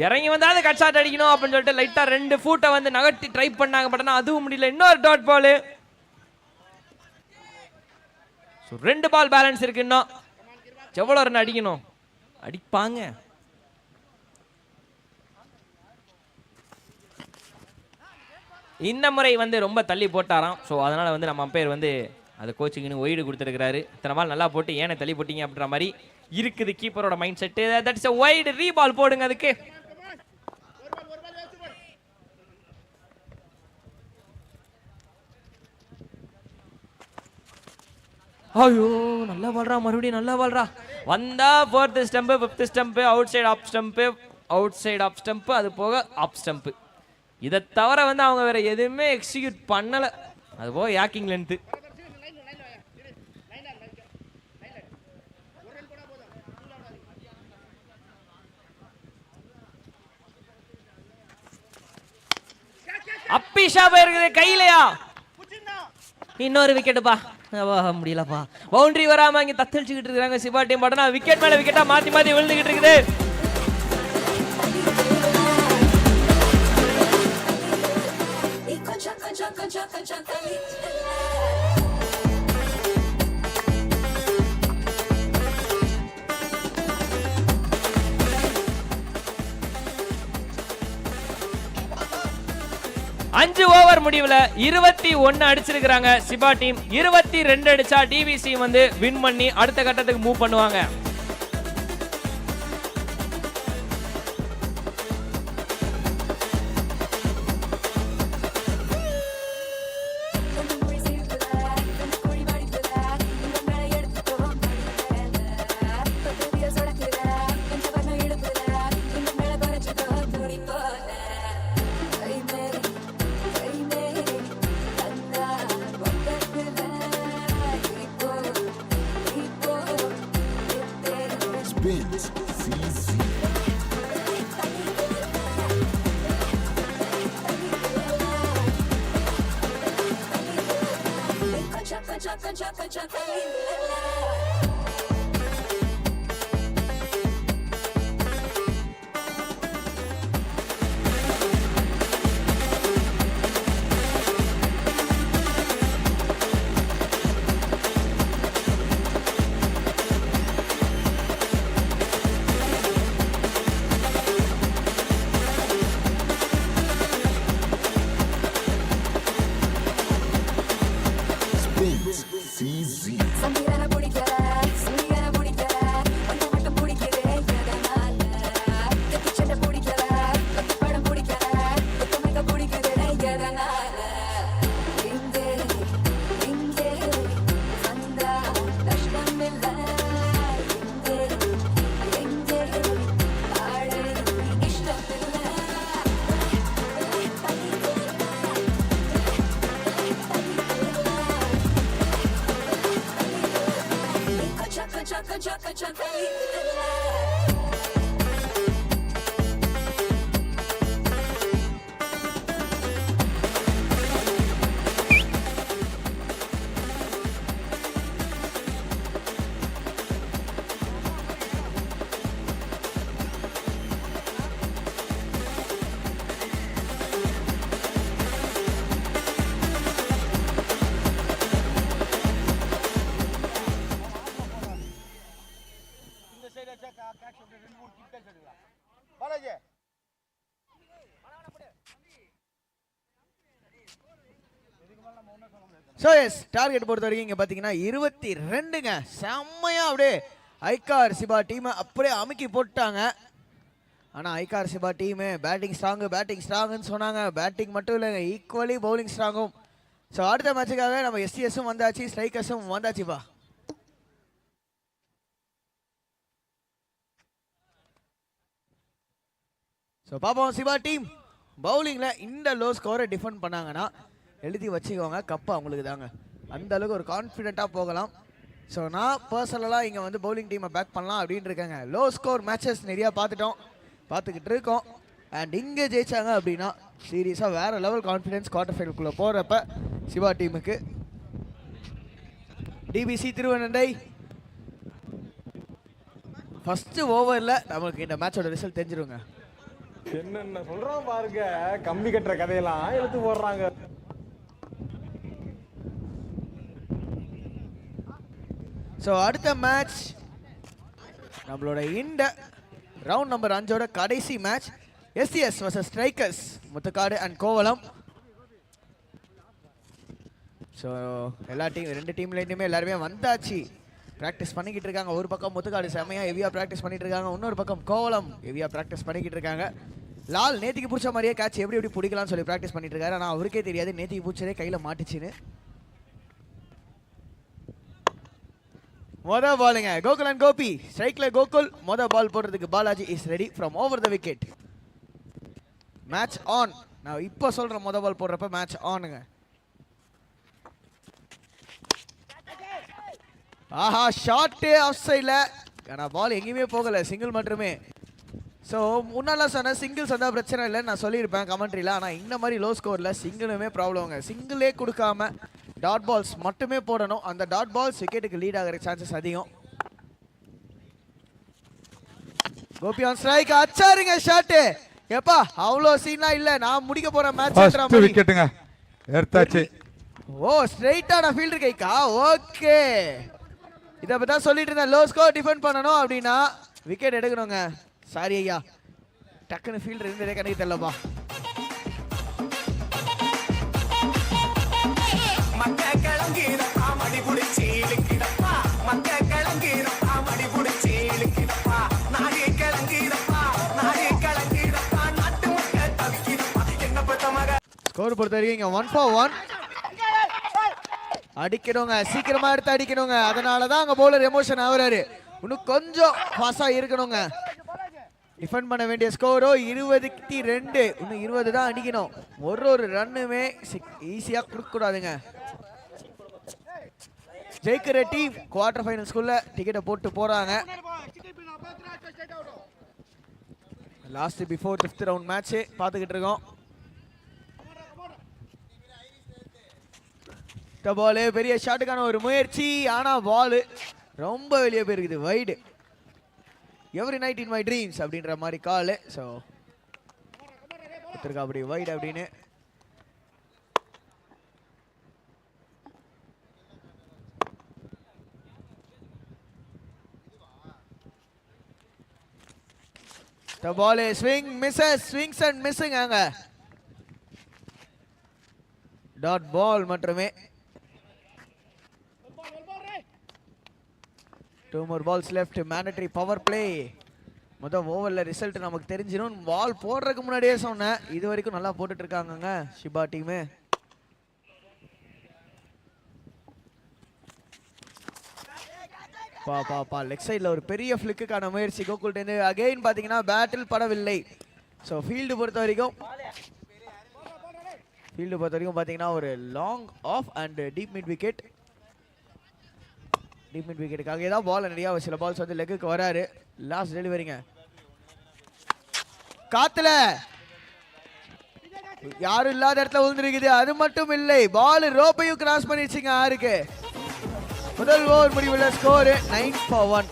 இறங்கி வந்தாலும் கட் ஷாட் அடிக்கணும் அப்படின்னு சொல்லிட்டு லைட்டா 2 ஃபூட்டை வந்து நகர்த்தி ட்ரை பண்ணாங்க. பட் ஆனால் அதுவும் முடியல. இன்னொரு டாட் பால். 2 பால் பேலன்ஸ் இருக்கு. இன்னும் எவ்வளோ ரன் அடிக்கணும்? அடிப்பாங்க. இந்த முறை வந்து ரொம்ப தள்ளி போட்டாராம். ஸோ அதனால வந்து நம்ம அம்பையர் வந்து அது கோச்சிங்னு ஒய்டு கொடுத்துருக்கிறாரு. இத்தனை பால் நல்லா போட்டு ஏனை தள்ளி போட்டீங்க அப்படின்ற மாதிரி இருக்குது கீப்பரோட mind set. That is a wide reball போடுங்க அதுக்கு. ஐயோ நல்லா பால்றா, மறுபடியும் நல்லா பால்றா. வந்தா 4th stump 5th stump out side of stump அது போக ஆஃப் ஸ்டம்ப். இதை தவிர வந்து அவங்க வேற எதுவுமே எக்ஸிக்யூட் பண்ணல. அது போக யாக்கிங் லென்த்து. அப்பிஷா போயிருக்குது கையிலையா. இன்னொரு விக்கெட்டுப்பா, முடியலப்பா. பவுண்டரி வராம இங்க தத்தளிச்சுக்கிட்டு இருக்காங்க சிவா டீம். பட் விக்கெட் மேல விக்கெட்டா மாத்தி மாத்தி விழுந்துகிட்டு இருக்குது. அஞ்சு ஓவர் முடிவுல 21 அடிச்சிருக்காங்க சிபா டீம். 22 அடிச்சா டிவிசி வந்து வின் பண்ணி அடுத்த கட்டத்துக்கு மூவ் பண்ணுவாங்க. ஸோ எஸ் டார்கெட் பொறுத்த வரைக்கும் இங்கே பார்த்தீங்கன்னா 22ங்க. செம்மையாக அப்படியே ஐகார் சிபா டீமை அப்படியே அமுக்கி போட்டாங்க. ஆனால் ஐகார் சிபா டீமு பேட்டிங் ஸ்ட்ராங்குன்னு சொன்னாங்க. பேட்டிங் மட்டும் இல்லைங்க, ஈக்குவலி பவுலிங் ஸ்ட்ராங்கும். ஸோ அடுத்த மேட்சுக்காக நம்ம எஸ்டிஎஸும் வந்தாச்சு, ஸ்ட்ரைக்கர்ஸும் வந்தாச்சுப்பா. ஸோ பார்ப்போம் சிபா டீம் பவுலிங்கில் இந்த லோ ஸ்கோரை டிஃபெண்ட் பண்ணாங்கன்னா எழுதி வச்சுக்கோங்க, கப்பு அவங்களுக்கு தாங்க. அந்த அளவுக்கு ஒரு கான்ஃபிடென்ட்டாக போகலாம். ஸோ நான் பர்சனலாக இங்கே வந்து பவுலிங் டீமை பேக் பண்ணலாம் அப்படின்னு இருக்கேங்க. லோ ஸ்கோர் மேட்சஸ் நிறையா பார்த்துக்கிட்டு இருக்கோம். அண்ட் இங்கே ஜெயிச்சாங்க அப்படின்னா சீரியஸாக வேறு லெவல் கான்ஃபிடென்ஸ் குவார்டர் ஃபைனலுக்குள்ளே போகிறப்ப சிவா டீமுக்கு. டிபிசி திருவண்ணை ஃபஸ்ட்டு ஓவரில் நம்மளுக்கு இந்த மேட்சோட ரிசல்ட் தெரிஞ்சிருங்க. என்னென்ன சொல்றான் பாருங்க, கம்பி கட்டுற கதையெல்லாம் எடுத்து போடுறாங்க. ஸோ அடுத்த மேட்ச் நம்மளோட இந்த ரவுண்ட் நம்பர் 5ஓட கடைசி match SCS versus strikers Muthukadu and Kovalam. So எல்லா டீம் 2 டீம்லேருந்துமே எல்லாருமே வந்தாச்சு. ப்ராக்டிஸ் பண்ணிக்கிட்டு இருக்காங்க. ஒரு பக்கம் முத்துக்காடு செமையா ஹெவியாக ப்ராக்டிஸ் பண்ணிட்டு இருக்காங்க, இன்னொரு பக்கம் கோவலம் ஹெவியாக ப்ராக்டிஸ் பண்ணிக்கிட்டு இருக்காங்க. லால் நேத்திக்கு பிடிச்ச மாதிரியே கேட்ச் எப்படி பிடிக்கலாம்னு சொல்லி ப்ராக்டிஸ் பண்ணிட்டு இருக்காரு. ஆனால் அவருக்கே தெரியாது நேத்திக்கு பிடிச்சதே கையில் மாட்டுச்சுன்னு. மொதல் பாலுங்க கோகுல் அண்ட் கோபி. ஸ்ட்ரைக்ல கோகுல். மொதல் பால் போடுறதுக்கு Balaji is ready from over the wicket. Match on. நான் இப்போ சொல்கிறேன் மொதல் பால் போடுறப்ப மேட்ச் ஆனுங்க. ஆஹா ஷார்ட்டு ஆஃப் சைடில். ஆனால் பால் எங்கேயுமே போகலை, சிங்கிள் மட்டுமே. ஸோ முன்னாலாம் சொன்னேன் சிங்கிள்ஸ் வந்தால் பிரச்சனை இல்லைன்னு நான் சொல்லியிருப்பேன் கமெண்ட்ரியில். ஆனால் இந்த மாதிரி லோ ஸ்கோரில் சிங்கிளுமே ப்ராப்ளம்ங்க. சிங்கிளே கொடுக்காம டாட் பால்ஸ் மட்டுமே போடணும். அந்த டாட் பால்ஸ் விக்கெட்டுக்கு லீட் ஆகிற சான்சஸ் அதிகம். Gopi on strike. அச்சாருங்க ஷாட்டு. எப்பா அவ்வளோ சீன்லாம் இல்லை, நான் முடிக்க போகிறேன் மேட்ச். விக்கெட்டுங்க எடுத்தாச்சு. ஓ ஸ்ட்ரைட்டான ஃபீல்டர் கைக்கா. ஓகே இதை பற்றி தான் சொல்லிட்டு இருந்தேன். லோ ஸ்கோர் டிஃபெண்ட் பண்ணணும் அப்படின்னா விக்கெட் எடுக்கணுங்க. சாரி ஐயா, டக்குன்னு ஃபீல்டர் இருந்ததே கணக்கு தெரியலப்பா. ஸ்கோர் பொறுத்த வரைக்கும் இங்க 1 for 1 அடிக்கணுங்க, சீக்கிரமா எடுத்து அடிக்கணுங்க. அதனாலதான் அங்க பவுலர் எமோஷன் ஆகுறாரு. இன்னும் கொஞ்சம் ஃபாஸ்டா இருக்கணுங்க. டிஃபெண்ட் பண்ண வேண்டிய ஸ்கோரோ 22. இன்னும் 20 தான் அடிக்கணும். ஒரு ரன்னுமே ஈஸியா கொடுக்க கூடாதுங்க. ஜெயிக்கிற டீம் குவார்டர் ஃபைனல்ஸ்குள்ள டிக்கெட்டை போட்டு போறாங்க. Last before 5th round match பார்த்துக்கிட்டு இருக்கோம். பால் பெரிய ஷாட்டுக்கான ஒரு முயற்சி, ஆனா பால் ரொம்ப வெளியே போயிருக்குது. Wide. Every night in my dreams அப்படின்ற மாதிரி கால். ஸோ கொடுத்துருக்கா அப்படி வைடு அப்படின்னு. Ball swing misses, swings and missing. அங்க டாட் பால் மட்டுமே. 2 more balls left. Mandatory power play. மொதல் ஓவரில் ரிசல்ட் நமக்கு தெரிஞ்சிடும். பால் போடுறதுக்கு முன்னாடியே சொன்னேன், இது வரைக்கும் நல்லா போட்டுட்டு இருக்காங்க ஷிபா டீமு. பா லெக் சைடில் ஒரு பெரிய ஃபிளிக்குக்கான முயற்சி கோகுல்டேந்து. அகெயின் பார்த்தீங்கன்னா பேட்டில் படவில்லை. ஸோ ஃபீல்டு பொறுத்த வரைக்கும் பார்த்தீங்கன்னா ஒரு long off and deep mid wicket. Deep mid விக்கெட்டுக்காக தான் பால் நிறையா சில பால்ஸ் வந்து லெக்குக்கு வராரு. லாஸ்ட் டெலிவரிங்க. காத்துல யாரும் இல்லாத இடத்துல விழுந்துருக்குது. அது மட்டும் இல்லை, பால் ரோப்பையும் கிராஸ் பண்ணிடுச்சுங்க. யாருக்கு முதல் ஓவர் முடிவுள்ள ஸ்கோர் 9 for 1.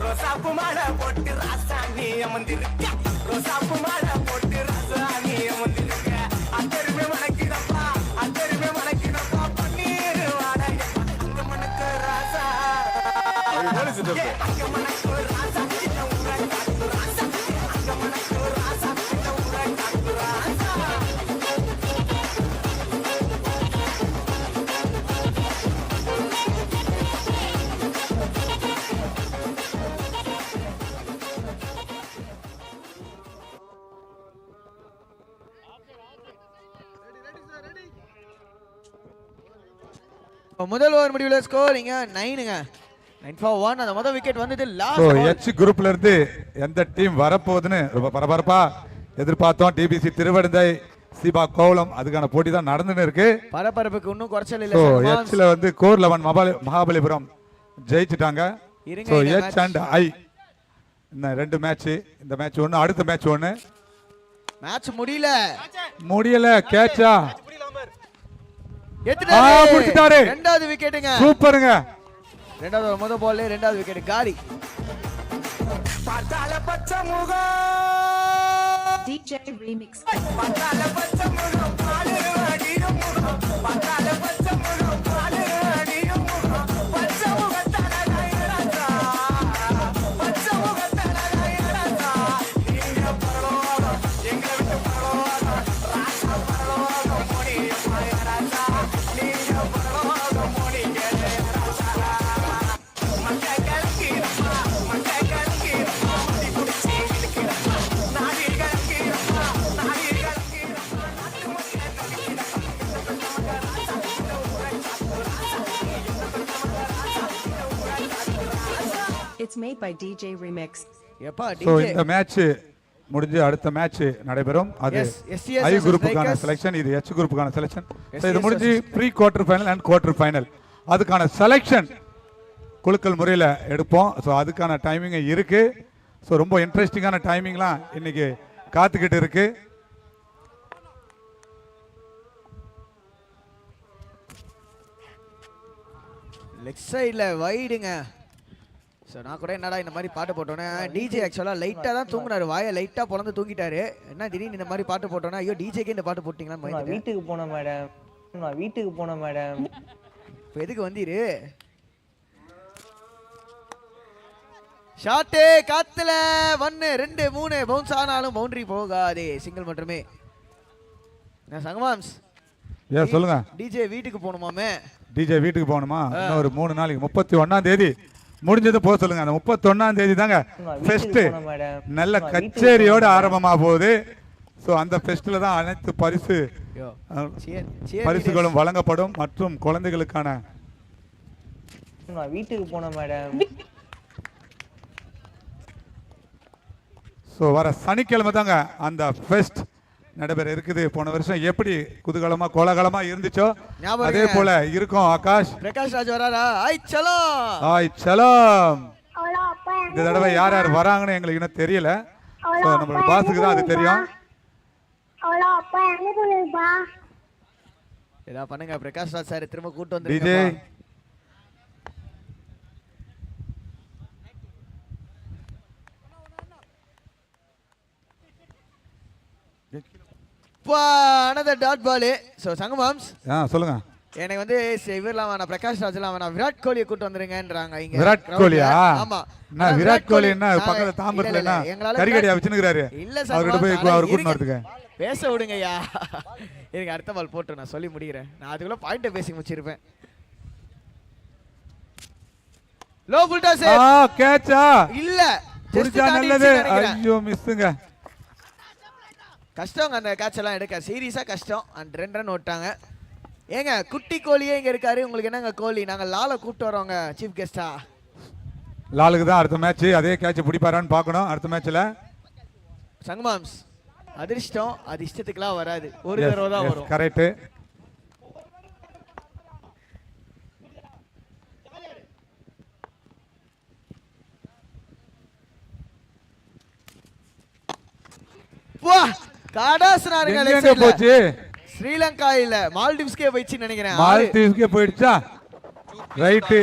ரோசாப்பு மாலை போட்டு ராசாணி அமர்ந்திருக்க. ரோசாப்பு மாலை போட்டு ராசாணி அமர்ந்திருக்க. அத்தருமே மணக்கிடப்பா, அத்தருமே மணக்கிடப்பா. பன்னீர் வாடகை அங்க மணக்கு ராசா, அங்க மணக்கு ராசா. சின்ன ஊரை காட்டு ராசா, அங்க மணக்கு ராசா. சின்ன ஊரை காட்டு ராசா. முதல் ஓவர் முடிவுல ஸ்கோர் இங்க 9ங்க. 9 for 1. அந்த முதல் விக்கெட் வந்தது லாஸ்ட். எச் குரூப்ல இருந்து எந்த டீம் வரப்போகுதுன்னு ரொம்ப பரபரப்பா எதிர்பார்த்தோம். டிபிசி திருவடுந்தை, சிபா கோவலம், அதுக்கான போட்டி தான் நடந்துன்னு இருக்கு. பரபரப்புக்கு இன்னும் குறைச்சல் இல்ல. எச்ல வந்து கோர் 11 மகாபலிபுரம் ஜெயிச்சிட்டாங்க. ஸோ எச் அண்ட் ஐ இந்த 2 மேட்ச், இந்த மேட்ச் ஒன்று, அடுத்த மேட்ச் ஒன்று. மேட்ச் முடியல. கேட்சா எடுத்துட்டாரு. ரெண்டாவது விக்கெட்டுங்க. சூப்பருங்க. ரெண்டாவது முதல் பால்ல ரெண்டாவது விக்கெட் காரி. பட்டால பச்சை முகம் DJ remix. பட்டால பச்சை முகம் பாலு அடியும் முகம். பட்டால பச்சை முகம் பாலு அடியும் முகம். பச்சை முகத்தல கைரா, பச்சை முகத்தல கைரா. made by DJ Remix. எப்பா ஸோ டிஜே இந்த மேட்ச் முடிஞ்சு அடுத்த மேட்ச் நடைபெறும். அது Yes, SCS ஐ versus குரூப்புக்கான Lakers. செலெக்ஷன், இது எச் குரூப்புக்கான செலெக்ஷன். ஸோ இது SCS முடிஞ்சு pre quarter final and quarter final அதுக்கான செலெக்ஷன் குழுக்கள் முறையில் எடுப்போம். ஸோ அதுக்கான டைமிங் இருக்கு. ஸோ ரொம்ப இன்ட்ரெஸ்டிங்கான டைமிங்லாம் இன்னைக்கு காத்துக்கிட்டு இருக்கு. லெக் சைடில் வைடுங்க. ஸோ நான் கூட என்னடா இந்த மாதிரி பாட்டு போட்டோன்னே டிஜே ஆக்சுவலாக லைட்டாக தான் தூங்கினாரு, வாயை லைட்டாக பிறந்து தூங்கிட்டாரு. என்ன திடீர்னு இந்த மாதிரி பாட்டு போட்டோன்னா ஐயோ டிஜேக்கே இந்த பாட்டு போட்டிங்களான்னு நான் பயந்துட்டேன். வீட்டுக்கு போனேன் மேடம். நான் வீட்டுக்கு போனேன் மேடம். இப்போ எதுக்கு வந்தீரு? ஷாட்டு காத்துல 1 2 3 பவுன்ஸ் ஆனாலும் பவுண்டரி போகாதே, சிங்கிள் மட்டுமே. நான் சங்கமாம்ஸ் ஏன் சொல்லுங்க. டிஜே வீட்டுக்கு போகணுமாமே. டிஜே வீட்டுக்கு போகணுமா? இன்னும் ஒரு 3 நாளைக்கு 31ஆம் தேதி முடிஞ்சது போக சொல்லுங்க. அந்த 31ஆம் தேதி தாங்க ஃபெஸ்ட், நல்ல கச்சேரியோட ஆரம்பமா போகுது. ஸோ அந்த ஃபெஸ்ட்ல தான் அனைத்து பரிசுகளும் வழங்கப்படும் மற்றும் குழந்தைகளுக்கான. நான் வீட்டுக்கு போனேன் மேடம். ஸோ வர சனிக்கிழமை தாங்க அந்த ஃபெஸ்ட் நடைபெற இருக்குது. போன வருஷம் எப்படி குதூகலமா கோலாகலமா இருந்துச்சோ ஞாபகம் அதே போல இருக்கும். ஆகாஷ் பிரகாஷ் ராஜ் வராரா? ஆய் சலோ ஆய் சலாம். இந்த தடவை யார் யார் வராங்கன்னு எங்களுக்கு இன்னும் தெரியல. ஸோ நம்மளோட பாஸுக்கு தான் அது தெரியும். ஏதா பண்ணுங்க பிரகாஷ் ராஜ் சார் திரும்ப கூட்டு வந்து DJ another dot ball. So சங்கமாம்ஸ் சொல்லுங்க. எனக்கு வந்து இவர்லாம் வேணாம், பிரகாஷ் ராஜ்லாம் வேணாம், விராட் கோலியை கூட்டு வந்துருங்கன்றாங்க இங்க. விராட் கோலியா? ஆமா. நான் விராட் கோலி என்ன பக்கத்துல தாம்பரத்துல என்ன கறிகடியா வச்சுனுக்குறாரு? இல்ல சார், அவர்கிட்ட போய் அவர் கூட்டு வரதுக்கு பேச விடுங்கய்யா. எனக்கு அடுத்த பால் போட்டு நான் சொல்லி முடிக்கிறேன். நான் அதுக்குள்ள பாயிண்ட் பேசி முடிச்சிருப்பேன். Low புல்டா sir. கேட்சா இல்ல புடிச்சா நல்லது. ஐயோ மிஸ்ங்க. கஷ்டங்க அந்த கேட்ச் எல்லாம் எடுக்க, சீரியஸா கஷ்டம். அண்ட் 2 ரன் ஓட்டாங்க. ஏங்க குட்டி கோலியே இங்க இருக்காரு, உங்களுக்கு என்னங்க கோலி? நாங்க லால கூப்பிட்டு வரோங்க சீஃப் கெஸ்டா. லாலுக்கு தான் அடுத்த மேட்ச், அதே கேட்ச் பிடிப்பாரான்னு பார்க்கணும் அடுத்த மேட்ச்ல. சங்கமாம்ஸ் அதிர்ஷ்டம் அது இஷ்டத்துக்குலாம் வராது, ஒரு தடவை தான் வரும். கரெக்ட். வா காடாஸ்னாருங்க லெக் எங்க சைடுல. போச்சு? ஸ்ரீலங்கா இல்ல மால்டிவ்ஸ்க்கே போயிடுச்சு நினைக்கிறேன். மால்தீவ்ஸ்க்கே போயிடுச்சா? ரைட்.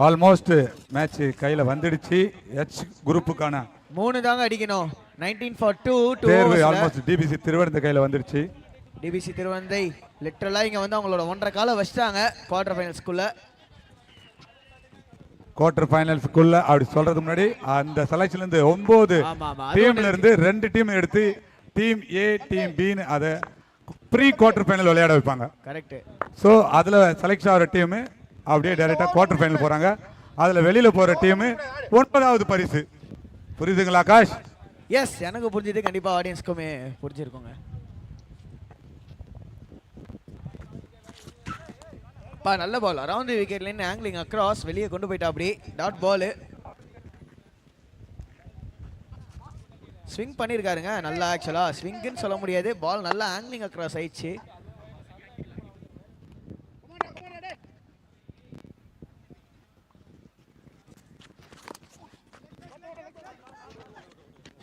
ஆல்மோஸ்ட் மேட்ச் கையில வந்துடுச்சு. எச் குரூப்புக்கான 3 தாங்க அடிக்கணும். 19 for 2 தேர்வு ஆல்மோஸ்ட் டிபிசி திருவனந்த கையில வந்துடுச்சு. டிபிசி திருவந்தை லிட்டரலா இங்க வந்து அவங்களோட 1.5 கால வச்சிட்டாங்க குவார்டர் ஃபைனல்ஸ்க்குள்ள. குவார்டர் ஃபைனல்ஸ்க்குள்ள அப்படி சொல்றது முன்னாடி அந்த செலக்ஷன்ல இருந்து 9 டீம்ல இருந்து 2 டீம் எடுத்து டீம் ஏ டீம் பி னு அத ப்ரீ குவார்டர் ஃபைனல் விளையாட வைப்பாங்க. கரெக்ட். சோ அதுல செலக்ட் ஆகிற டீம் அப்படியே டைரக்டா குவார்டர் ஃபைனல் போறாங்க. அதுல வெளியில போற டீம் 9வது பரிசு. புரியுதுங்களா ஆகாஷ்? எஸ், எனக்கு புரிஞ்சுது, கண்டிப்பா ஆடியன்ஸ்க்குமே புரிஞ்சிருக்குங்க. பா நல்ல ball around the wicket line angling across வெளியே கொண்டு போயிட்டா. அப்படி டாட் பால் ஸ்விங் பண்ணிருக்காருங்க நல்லா. ஆக்சுவலா ஸ்விங்னு சொல்ல முடியாது, பால் நல்லா ஆங்கிலிங் அக்ராஸ் ஆயிடுச்சு.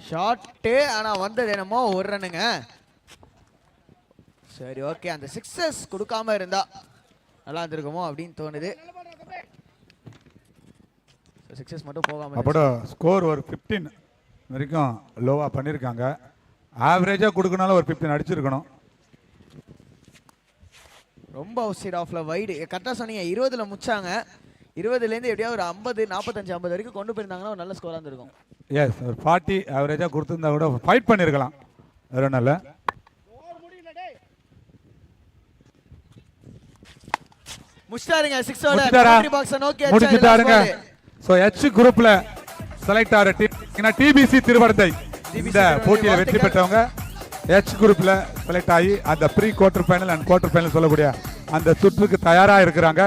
ஷாட்டு ஆனால் வந்தது என்னமோ ஒரு ரன்னுங்க. சரி ஓகே, அந்த சிக்ஸஸ் கொடுக்காம இருந்தா நல்லா இருந்திருக்குமோ அப்படின்னு தோணுது. சிக்ஸஸ் மட்டும் போகாம அப்போ ஸ்கோர் ஒரு 15 வரைக்கும் லோவாக பண்ணியிருக்காங்க. ஆவரேஜாக கொடுக்கனாலும் ஒரு 15 அடிச்சிருக்கணும். ரொம்ப அவுட் சைட் ஆஃப்ல வைடு கரெக்டாக சொன்னீங்க. 20ல் முடிச்சாங்க. 20லேருந்து எப்படியா ஒரு 50, 45, 50 வரைக்கும் கொண்டு போயிருந்தாங்கன்னா ஒரு நல்ல ஸ்கோராக இருந்திருக்கும். எஸ், ஒரு 40 ஆவரேஜாக கொடுத்துருந்தா கூட ஃபைட் பண்ணியிருக்கலாம். வேற நல்ல முடிச்சிட்டாருங்க. 6ஓட முடிச்சிட்டாரா? பாக்ஸை நோக்கி முடிச்சிட்டாருங்க. ஸோ H குரூப்ல செலக்ட் ஆகிற டீம் டிபிசி திருவடந்தை இந்த போட்டியில் வெற்றி பெற்றவங்க H குரூப்ல செலக்ட் ஆகி அந்த pre quarter final and quarter final சொல்லக்கூடிய அந்த சுற்றுக்கு தயாராக இருக்கிறாங்க.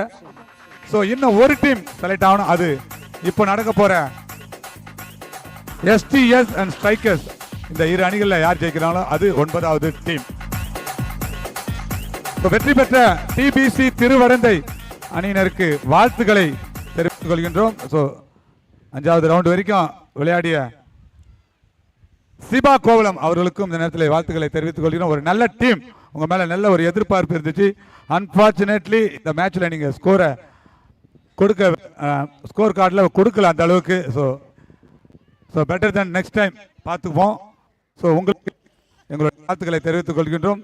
ஸோ இன்னும் ஒரு டீம் செலக்ட் ஆகணும். அது இப்போ நடக்க போற எஸ்டிஎஸ் அண்ட் ஸ்ட்ரைக்கர்ஸ் இந்த இரு அணிகளில் யார் ஜெயிக்கிறாங்களோ அது 9வது டீம். வெற்றி பெற்ற டிபிசி திருவடந்தை அணியினருக்கு வாழ்த்துக்களை தெரிவித்துக் கொள்கின்றோம். ஸோ 5வது ரவுண்ட் வரைக்கும் விளையாடிய சிபா கோவலம் அவர்களுக்கும் இந்த நேரத்தில் வாழ்த்துக்களை தெரிவித்துக் கொள்கிறோம். ஒரு நல்ல டீம், உங்க மேல நல்ல ஒரு எதிர்பார்ப்பு இருந்துச்சு. அன்பார்ச்சுனேட்லி இந்த மேட்ச்ல நீங்க ஸ்கோரை கொடுக்க ஸ்கோர் கார்டில் கொடுக்கல அந்த அளவுக்கு. So better then next time பார்த்துக்குவோம். ஸோ உங்களுக்கு எங்களுடைய வாழ்த்துக்களை தெரிவித்துக் கொள்கின்றோம்.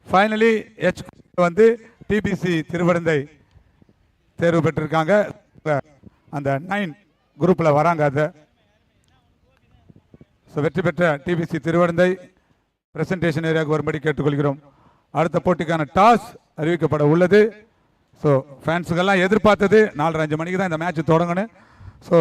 ஃபைனலி H வந்து டிபிசி திருவடந்தை தேர்வு பெற்றிருக்காங்க. அந்த 9 குரூப்பில் வராங்க. அதை ஸோ வெற்றி பெற்ற டிபிசி திருவடந்தை பிரசன்டேஷன் ஏரியாவுக்கு வரும்படி கேட்டுக்கொள்கிறோம். அடுத்த போட்டிக்கான டாஸ் அறிவிக்கப்பட உள்ளது. ஸோ ஃபேன்ஸுக்கெல்லாம் எதிர்பார்த்தது 4:30 மணிக்கு தான் இந்த மேட்ச் தொடங்கணும். ஸோ